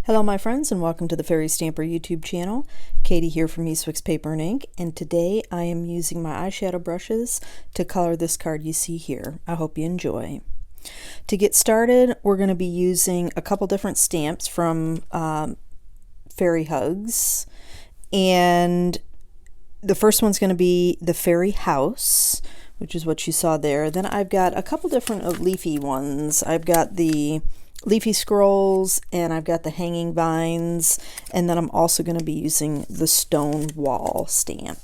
Hello my friends, and welcome to the Fairy Stamper YouTube channel. Katie here from Eastwick's Paper and Ink, and today I am using my eyeshadow brushes to color this card you see here. I hope you enjoy. To get started, we're going to be using a couple different stamps from Fairy Hugs, and the first one's going to be the Fairy House, which is what you saw there. Then I've got a couple different leafy ones. I've got the Leafy Scrolls, and I've got the Hanging Vines, and then I'm also going to be using the Stone Wall stamp.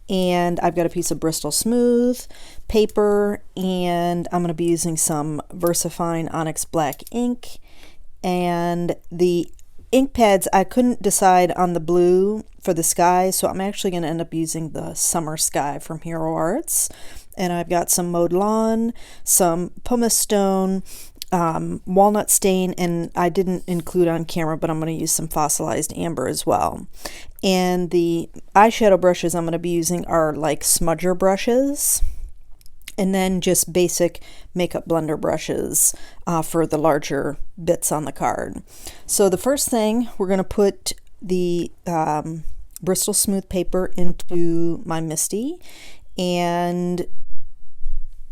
And I've got a piece of Bristol Smooth paper, and I'm going to be using some Versafine Onyx black ink. And the ink pads, I couldn't decide on the blue for the sky, so I'm actually going to end up using the Summer Sky from Hero Arts. And I've got some Mowed Lawn, some Pumice Stone, Walnut Stain, and I didn't include on camera, but I'm going to use some Fossilized Amber as well. And the eyeshadow brushes I'm going to be using are like smudger brushes, and then just basic makeup blender brushes for the larger bits on the card. So the first thing, we're going to put the Bristol Smooth paper into my Misty, and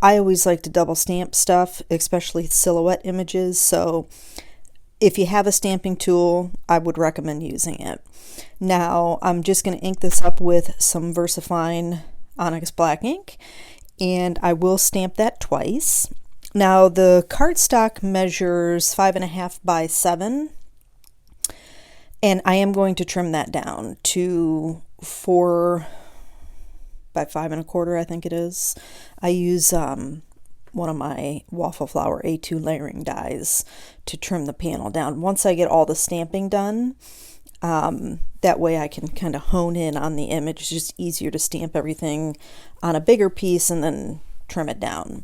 I always like to double stamp stuff, especially silhouette images, so if you have a stamping tool, I would recommend using it. Now, I'm just going to ink this up with some Versafine Onyx black ink, and I will stamp that twice. Now, the cardstock measures 5.5 by 7, and I am going to trim that down to 4 by 5.25, I think it is. I use one of my Waffle Flower A2 layering dies to trim the panel down. Once I get all the stamping done, that way I can kind of hone in on the image. It's just easier to stamp everything on a bigger piece and then trim it down.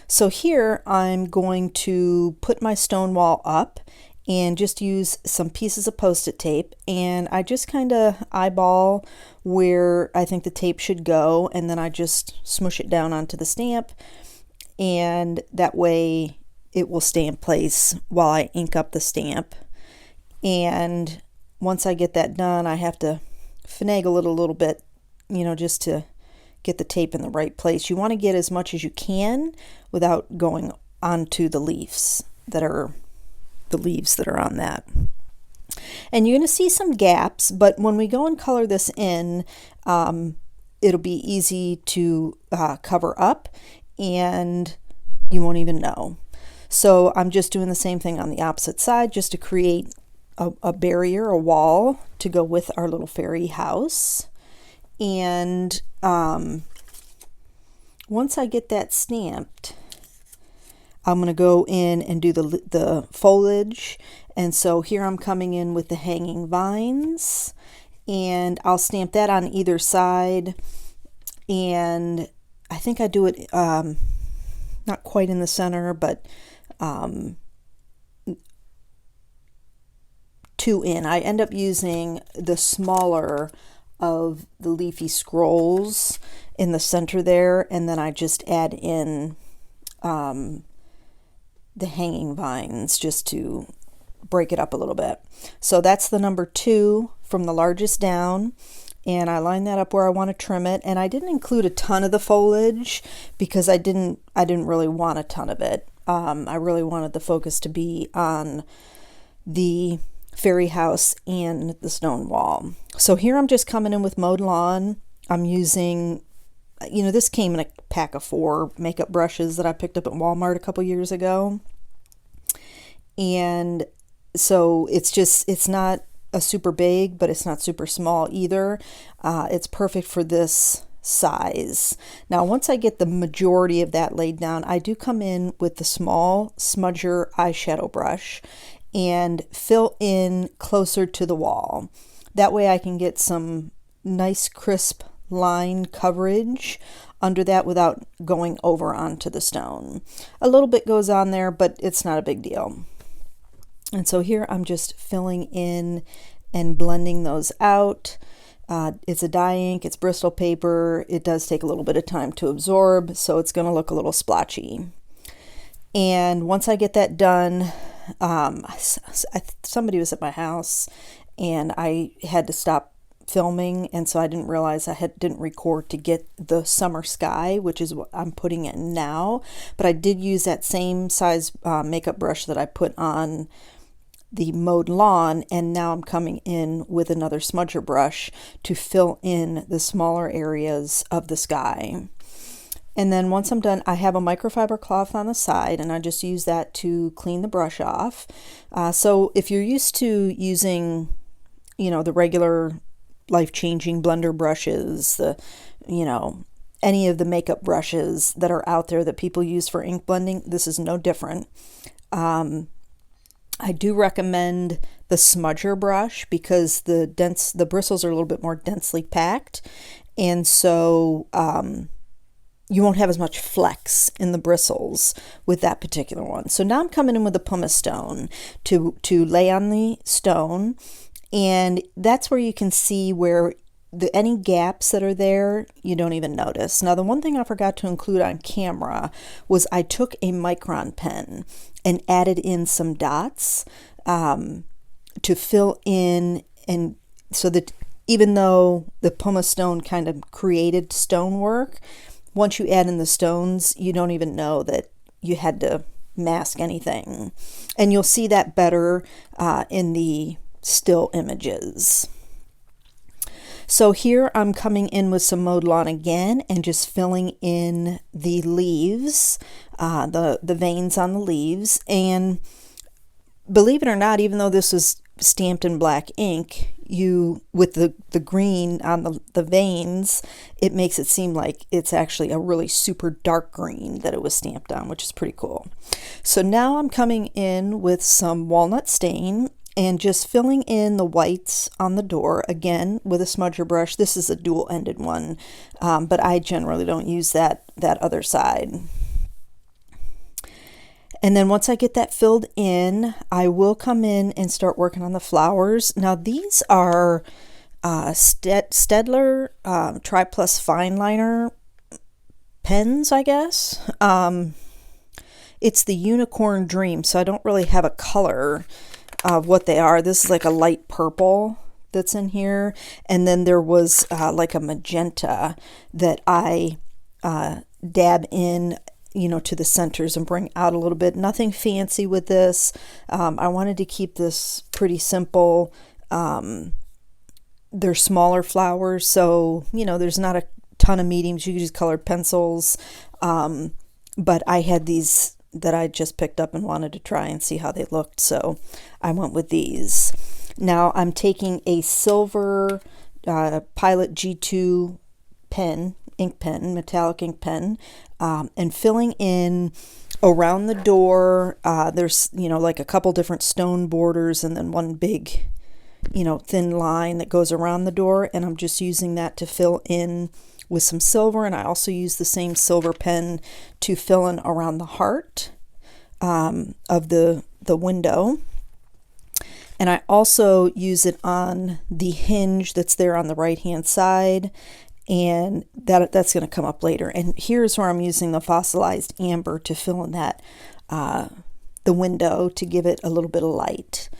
So here I'm going to put my stone wall up and just use some pieces of Post-it tape, and I just kind of eyeball where I think the tape should go, and then I just smush it down onto the stamp, and that way it will stay in place while I ink up the stamp. And once I get that done, I have to finagle it a little bit, you know, just to get the tape in the right place. You want to get as much as you can without going onto the leaves that are on that. And you're going to see some gaps, but when we go and color this in, it'll be easy to cover up, and you won't even know. So I'm just doing the same thing on the opposite side, just to create a barrier, a wall to go with our little fairy house. And once I get that stamped, I'm going to go in and do the foliage. And so here I'm coming in with the Hanging Vines, and I'll stamp that on either side. And I think I do it not quite in the center, but 2 in. I end up using the smaller of the Leafy Scrolls in the center there, and then I just add in the Hanging Vines just to break it up a little bit. So that's the number 2 from the largest down, and I line that up where I want to trim it. And I didn't include a ton of the foliage because I didn't really want a ton of it. I really wanted the focus to be on the fairy house and the stone wall. So here I'm just coming in with Mowed Lawn. I'm using, you know, this came in a pack of 4 makeup brushes that I picked up at Walmart a couple years ago. And so it's not a super big, but it's not super small either. It's perfect for this size. Now, once I get the majority of that laid down, I do come in with the small smudger eyeshadow brush and fill in closer to the wall. That way I can get some nice crisp line coverage under that without going over onto the stone. A little bit goes on there, but it's not a big deal. And so here I'm just filling in and blending those out. It's a dye ink, it's Bristol paper. It does take a little bit of time to absorb, so it's going to look a little splotchy. And once I get that done, somebody was at my house and I had to stop filming, and so I didn't realize didn't record to get the summer sky, which is what I'm putting in now. But I did use that same size makeup brush that I put on the Mowed Lawn, and now I'm coming in with another smudger brush to fill in the smaller areas of the sky. And then once I'm done, I have a microfiber cloth on the side, and I just use that to clean the brush off. So if you're used to using, the regular life-changing blender brushes, any of the makeup brushes that are out there that people use for ink blending, this is no different. I do recommend the smudger brush because the bristles are a little bit more densely packed, and so you won't have as much flex in the bristles with that particular one. So now I'm coming in with the Pumice Stone to lay on the stone, and that's where you can see where any gaps that are there, you don't even notice. Now, the one thing I forgot to include on camera was I took a micron pen and added in some dots to fill in, and so that even though the Pumice Stone kind of created stonework, once you add in the stones, you don't even know that you had to mask anything. And you'll see that better in the still images. So here I'm coming in with some Mowed Lawn again and just filling in the leaves, the veins on the leaves. And believe it or not, even though this is stamped in black ink, with the green on the veins, it makes it seem like it's actually a really super dark green that it was stamped on, which is pretty cool. So now I'm coming in with some Walnut Stain and just filling in the whites on the door, again, with a smudger brush. This is a dual-ended one, but I generally don't use that other side. And then once I get that filled in, I will come in and start working on the flowers. Now these are Staedtler Tri Plus Fine Liner pens, I guess. It's the Unicorn Dream, so I don't really have a color of what they are. This is like a light purple that's in here, and then there was like a magenta that I dab in, to the centers and bring out a little bit. Nothing fancy with this. I wanted to keep this pretty simple. They're smaller flowers, so there's not a ton of mediums. You can use colored pencils, but I had these that I just picked up and wanted to try and see how they looked, so I went with these. Now I'm taking a silver Pilot G2 pen, ink pen, metallic ink pen, and filling in around the door. There's like a couple different stone borders and then one big thin line that goes around the door, and I'm just using that to fill in with some silver. And I also use the same silver pen to fill in around the heart of the window. And I also use it on the hinge that's there on the right hand side, and that's going to come up later. And here's where I'm using the Fossilized Amber to fill in that the window to give it a little bit of light.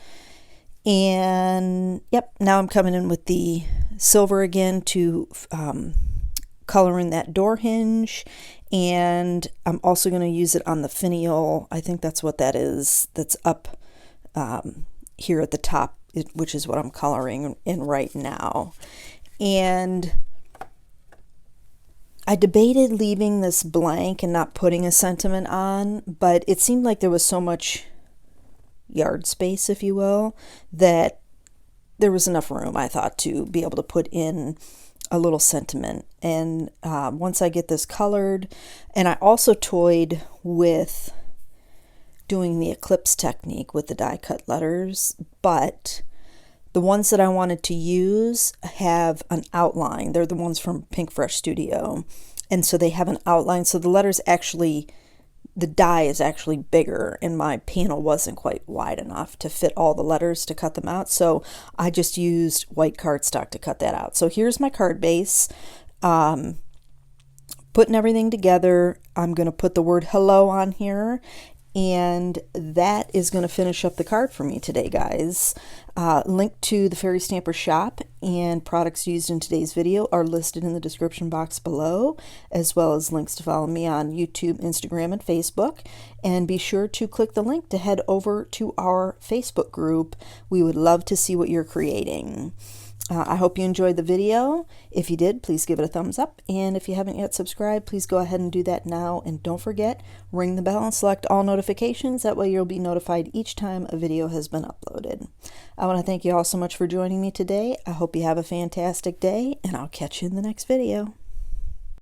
And yep, now I'm coming in with the silver again to color in that door hinge, and I'm also going to use it on the finial. I think that's what that is, that's up here at the top, which is what I'm coloring in right now. And I debated leaving this blank and not putting a sentiment on, but it seemed like there was so much yard space, if you will, that there was enough room, I thought, to be able to put in a little sentiment. And once I get this colored, and I also toyed with doing the eclipse technique with the die cut letters, but the ones that I wanted to use have an outline. They're the ones from Pinkfresh Studio, and so they have an outline, so the letters actually the die is actually bigger and my panel wasn't quite wide enough to fit all the letters to cut them out, so I just used white cardstock to cut that out. So here's my card base. Putting everything together, I'm going to put the word hello on here, and that is going to finish up the card for me today, guys. Link to the Fairy Stamper shop and products used in today's video are listed in the description box below, as well as links to follow me on YouTube, Instagram, and Facebook. And be sure to click the link to head over to our Facebook group. We would love to see what you're creating. I hope you enjoyed the video. If you did, please give it a thumbs up. And if you haven't yet subscribed, please go ahead and do that now. And don't forget, ring the bell and select all notifications. That way you'll be notified each time a video has been uploaded. I want to thank you all so much for joining me today. I hope you have a fantastic day, and I'll catch you in the next video.